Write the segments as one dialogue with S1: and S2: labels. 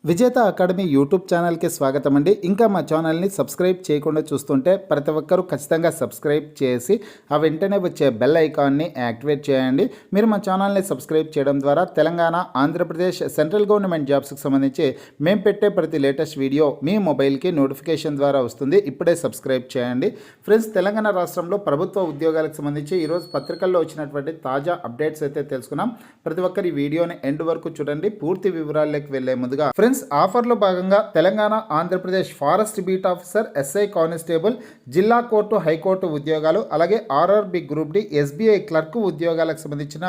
S1: విజేత academy YouTube ఛానల్కి స్వాగతం అండి. ఇంకా మా ఛానల్ని సబ్స్క్రైబ్ చేయకుండా చూస్తుంటే ప్రతి ఒక్కరూ ఖచ్చితంగా సబ్స్క్రైబ్ చేసి ఆ వెంటనే వచ్చే బెల్ ఐకాన్ని యాక్టివేట్ చేయండి. మీరు మా ఛానల్ని సబ్స్క్రైబ్ చేయడం ద్వారా తెలంగాణ, ఆంధ్రప్రదేశ్ సెంట్రల్ గవర్నమెంట్ జాబ్స్కి సంబంధించి మేము పెట్టే ప్రతి లేటెస్ట్ వీడియో మీ మొబైల్కి నోటిఫికేషన్ ద్వారా వస్తుంది. ఇప్పుడే సబ్స్క్రైబ్ చేయండి. ఫ్రెండ్స్, తెలంగాణ రాష్ట్రంలో ప్రభుత్వ ఉద్యోగాలకు సంబంధించి ఈరోజు పత్రికల్లో వచ్చినటువంటి తాజా అప్డేట్స్ అయితే తెలుసుకున్నాం. ప్రతి ఒక్కరు ఈ వీడియోని ఎండ్ వరకు చూడండి. పూర్తి వివరాల్లోకి వెళ్లే ముందుగా ఫ్రెండ్స్, ఆఫర్లో భాగంగా Telangana, Andhra Pradesh forest beat officer, SI constable, జిల్లా కోర్టు, హైకోర్టు ఉద్యోగాలు, అలాగే RRB group D, SBI clerk ఉద్యోగాలకు సంబంధించిన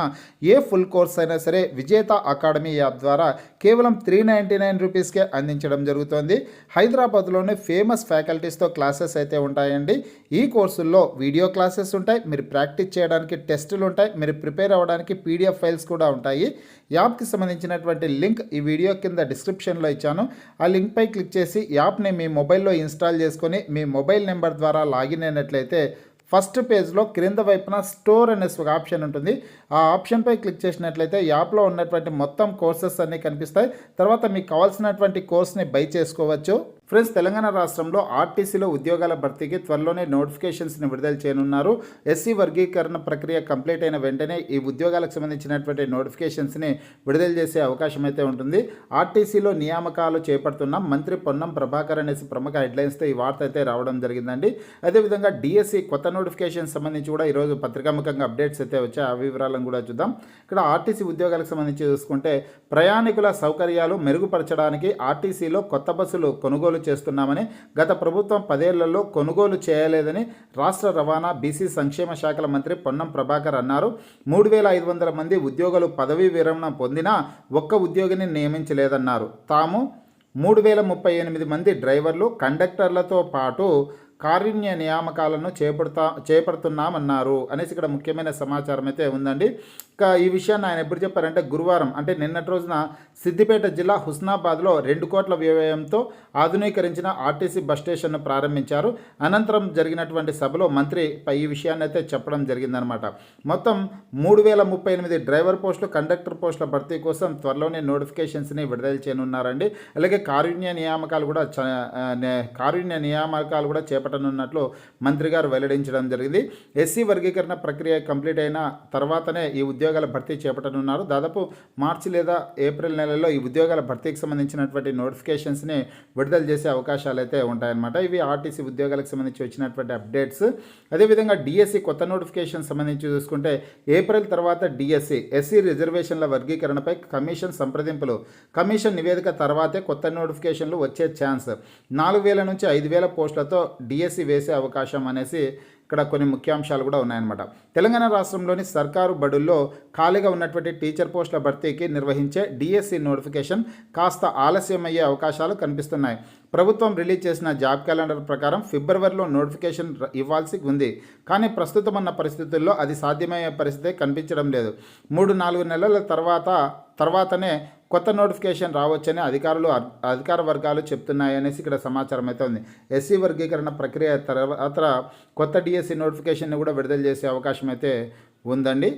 S1: ఏ ఫుల్ కోర్స్ అయినా సరే విజేత అకాడమీ యాప్ ద్వారా కేవలం 399 రూపీస్కే అందించడం జరుగుతోంది. హైదరాబాద్లోనే ఫేమస్ ఫ్యాకల్టీస్తో క్లాసెస్ అయితే ఉంటాయండి. ఈ కోర్సుల్లో వీడియో క్లాసెస్ ఉంటాయి, మీరు ప్రాక్టీస్ చేయడానికి టెస్టులు ఉంటాయి, మీరు ప్రిపేర్ అవ్వడానికి పీడిఎఫ్ ఫైల్స్ కూడా ఉంటాయి. యాప్కి సంబంధించినటువంటి లింక్ ఈ వీడియో కింద డిస్క్రిప్షన్లో ఇచ్చాను. ఆ లింక్పై క్లిక్ చేసి యాప్ని మీ మొబైల్లో ఇన్స్టాల్ చేసుకొని మీ మొబైల్ నెంబర్ ద్వారా లాగిన్ అయినట్లయితే ఫస్ట్ పేజ్లో క్రింద వైపున స్టోర్ అనే ఒక ఆప్షన్ ఉంటుంది. ఆ ఆప్షన్పై క్లిక్ చేసినట్లయితే యాప్లో ఉన్నటువంటి మొత్తం కోర్సెస్ అన్నీ కనిపిస్తాయి. తర్వాత మీకు కావాల్సినటువంటి కోర్స్ని బై చేసుకోవచ్చు. ఫ్రెండ్స్, తెలంగాణ రాష్ట్రంలో ఆర్టీసీలో ఉద్యోగాల భర్తీకి త్వరలోనే నోటిఫికేషన్స్ని విడుదల చేయనున్నారు. ఎస్సీ వర్గీకరణ ప్రక్రియ కంప్లీట్ అయిన వెంటనే ఈ ఉద్యోగాలకు సంబంధించినటువంటి నోటిఫికేషన్స్ని విడుదల చేసే అవకాశం అయితే ఉంటుంది. ఆర్టీసీలో నియామకాలు చేపడుతున్న మంత్రి పొన్నం ప్రభాకర్ అనేసి ప్రముఖ హెడ్లైన్స్తో ఈ వార్త అయితే రావడం జరిగిందండి. అదేవిధంగా డిఎస్సి కొత్త నోటిఫికేషన్ సంబంధించి కూడా ఈరోజు పత్రికాముఖంగా అప్డేట్స్ అయితే వచ్చాయి. ఆ వివరాలను కూడా చూద్దాం. ఇక్కడ ఆర్టీసీ ఉద్యోగాలకు సంబంధించి చూసుకుంటే ప్రయాణికుల సౌకర్యాలు మెరుగుపరచడానికి ఆర్టీసీలో కొత్త బస్సులు కొనుగోలు చేస్తున్నామని, గత ప్రభుత్వం 10 ఏళ్లలో కొనుగోలు చేయలేదని రాష్ట్ర రవాణా, బీసీ సంక్షేమ శాఖల మంత్రి పొన్నం ప్రభాకర్ అన్నారు. 3500 మంది ఉద్యోగులు పదవీ విరమణ పొందినా ఒక్క ఉద్యోగిని నియమించలేదన్నారు. తాము 3038 మంది డ్రైవర్లు, కండక్టర్లతో పాటు కారుణ్య నియామకాలను చేపడుతున్నామన్నారు అనేసి ఇక్కడ ముఖ్యమైన సమాచారం అయితే ఉందండి. ఈ విషయాన్ని ఆయన ఎప్పుడు చెప్పారంటే గురువారం అంటే నిన్నటి రోజున సిద్దిపేట జిల్లా హుస్నాబాద్లో 2 కోట్ల వ్యయంతో ఆధునీకరించిన ఆర్టీసీ బస్ స్టేషన్ను ప్రారంభించారు. అనంతరం జరిగినటువంటి సభలో మంత్రి ఈ విషయాన్ని అయితే చెప్పడం జరిగిందనమాట. మొత్తం 3038 డ్రైవర్ పోస్టులు, కండక్టర్ పోస్టుల భర్తీ కోసం త్వరలోనే నోటిఫికేషన్స్ని విడుదల చేయనున్నారండి. అలాగే కారుణ్య నియామకాలు కూడా చేపట్టనున్నట్లు మంత్రి గారు వెల్లడించడం జరిగింది. ఎస్సీ వర్గీకరణ ప్రక్రియ కంప్లీట్ అయిన తర్వాతనే ఈ ఉద్యోగాల భర్తీ చేపట్టనున్నారు. దాదాపు మార్చి లేదా ఏప్రిల్ నెలలో ఈ ఉద్యోగాల భర్తీకి సంబంధించినటువంటి నోటిఫికేషన్స్ని విడుదల చేసే అవకాశాలు అయితే ఉంటాయన్నమాట. ఇవి ఆర్టీసీ ఉద్యోగాలకు సంబంధించి వచ్చినటువంటి అప్డేట్స్. అదేవిధంగా డిఎస్సి కొత్త నోటిఫికేషన్ సంబంధించి చూసుకుంటే ఏప్రిల్ తర్వాత డిఎస్సి ఎస్సీ రిజర్వేషన్ల వర్గీకరణపై కమిషన్ సంప్రదింపులు, కమిషన్ నివేదిక తర్వాతే కొత్త నోటిఫికేషన్లు వచ్చే ఛాన్స్. 4000 నుంచి 5000 పోస్టులతో డిఎస్సి వేసే అవకాశం అనేసి ఇక్కడ కొన్ని ముఖ్యాంశాలు కూడా ఉన్నాయన్నమాట. తెలంగాణ రాష్ట్రంలోని సర్కారు బడుల్లో ఖాళీగా ఉన్నటువంటి టీచర్ పోస్టుల భర్తీకి నిర్వహించే డిఎస్సి నోటిఫికేషన్ కాస్త ఆలస్యమయ్యే అవకాశాలు కనిపిస్తున్నాయి. ప్రభుత్వం రిలీజ్ చేసిన జాబ్ క్యాలెండర్ ప్రకారం ఫిబ్రవరిలో నోటిఫికేషన్ ఇవ్వాల్సి ఉంది. కానీ ప్రస్తుతం ఉన్న పరిస్థితుల్లో అది సాధ్యమయ్యే పరిస్థితి కనిపించడం లేదు. 3-4 నెలల తర్వాతనే కొత్త నోటిఫికేషన్ రావచ్చని అధికార వర్గాలు చెప్తున్నాయనేసి ఇక్కడ సమాచారం అయితే ఉంది. ఎస్సీ వర్గీకరణ ప్రక్రియ తర్వాత కొత్త డిఎస్సి నోటిఫికేషన్ని కూడా విడుదల చేసే అవకాశం అయితే ఉందండి.